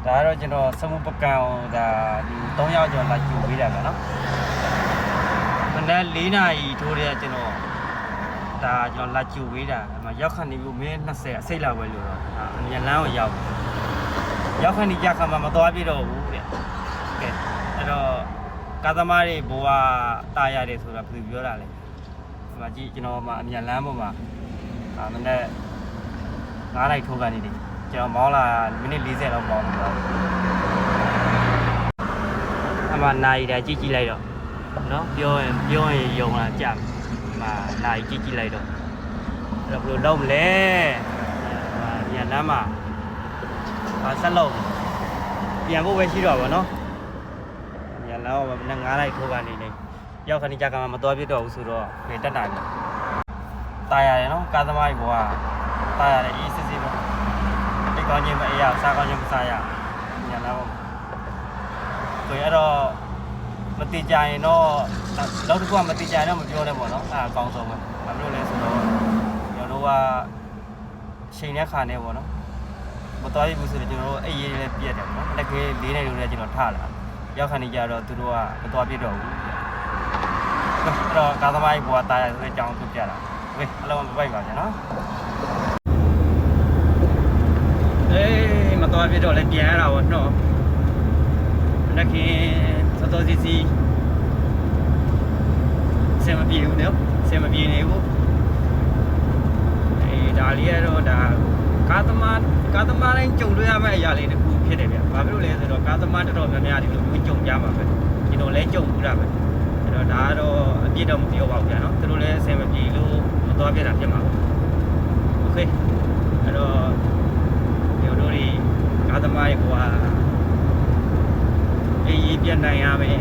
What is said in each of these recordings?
ဒါကတော့ကျွန်တော်စမှုပကံဒါဒီ3ရောက်ကျော်လာကျူပေးတာဗျာနော်မနက်4နာရီထိုးတဲ့ကျွန်တော်ဒါကျွန်တော်လာကျူပေးတာရောက်ခဏနေပြီမင်း20အစိတ်လောက်ပဲလို့တော့အမြန်လမ်းကိုရောက်ခဏကြခါမှမသွားပြတော့ဘူးဗျကဲအဲ့တော့ကာသမားတွေဘိုးကတာရတယ်ဆိုတာဘယ်လိုပြောတာလဲဒီမှာကြည့်ကျွန်တော်မှအမြန်လမ်းပေါ်မှာမနက်9လိုက်ထိုးကနေတယ်ကျွန်တော်မောင်းလာမိနစ်40လောက်မောင်းတော့အမှနိုင်တယ်ကြည့်လိုက်တော့နော်ပြောရင်ယုံလာကြအမှနိုင်ကြည့်လိုက်တော့အဲ့တော့ဘယ်လိုလုပ်မလဲမြန်လမ်းမှာဆက်လုပ်ပြန်ဖို့ပဲရှိတော့ဗောနော်မြန်လမ်းမှာမနက်9လိုက်ထိုးကနေနေရောက်ခဏကြာကမှမတော်ပြတော့ဘူးဆိုတော့ပြေတက်တာပြီတာရတယ်နော်ကာသမားကြီးဘောကတာရတယ်အေးစစ်စစ်ပဲတိတ်ကောင်းချင်းမအေးရစားကောင်းချင်းမစားရညာလာပေါ့ဆိုရင်အဲ့တော့မတိကြရင်တော့နောက်တစ်ခုကမတိကြရင်တော့မပြောနဲ့ပေါ့နော်အဲ့ဒါအကောင်းဆုံးပဲဘာလို့လဲဆိုတော့ကျွန်တော်တို့ကချိန်နဲ့ခါနဲ့ပေါ့နော်မတော်ရဘူးဆိုတော့ကျွန်တော်တို့အေးရေးလေးပြည့်တယ်ပေါ့နော်တကယ်4နိုင်လို့လည်းကျွန်တော်ထလာရောက်ခဏကြတော့သူတို့ကမတော်ပြတော့ဘူးအဲ့တော့ကာသမားကြီးဘောကတာရဆိုတဲ့အကြောင်းသူပြတာโอเคအလုံးမပိုက်ပါဗျာနော်မတော်ပြတော့လည်းပြန်ရတာပေါ့နော်တကယ်စောစောစီစီဆင်မပြေဘူးနော်ဆင်မပြေနေဘူးဒါလေးကတော့ဒါကာသမားတိုင်းကြုံတွေ့ရမယ့်အရာလေးတစ်ခုဖြစ်တယ်ဗျဘာဖြစ်လို့လဲဆိုတော့ကာသမားတော်တော်များများဒီလိုမျိုးကြုံကြမှာပဲကျွန်တော်လည်းကြုံဘူးတာပဲအဲ့တော့ဒါကတော့အပြစ်တော့မပြောပါဘူးဗျာနော်သူတို့လည်းဆင်မပြေလို့မတော်ပြတာဖြစ်မှာပေါ့โอเคအဲ့တော့ကျွန်တော်တို့ဒီကာသမားတွေကအေးပြနိုင်ရမယ်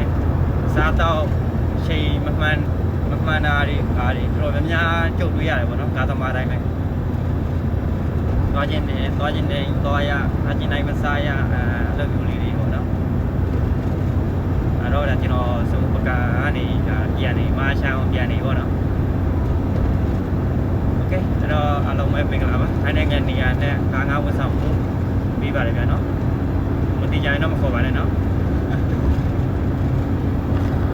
စားတော့ချိန်မမှန်တာတွေအားတွေတော်တော်များများကြုံတွေ့ရတယ်ပေါ့နော်ကာသမားတိုင်းပဲသွားခြင်းနဲ့သွားရထားခြင်းတိုင်းမစားရအဲ့လိုမျိုးလေးတွေပေါ့နော်အဲ့တော့ဒါကျွန်တော်စုံပကာကနေပြန်နေမာရှောင်းပြန်နေပေါ့နော်โอเคအဲ့တော့အားလုံးပဲမင်္ဂလာပါခိုင်းနိုင်ငံနေရာနဲ့ကားငါးဝတ်ဆောင်မှုပြီးပါတယ်ဗျာနော်မတိကြရင်တော့မခေါ်ပါနဲ့နော်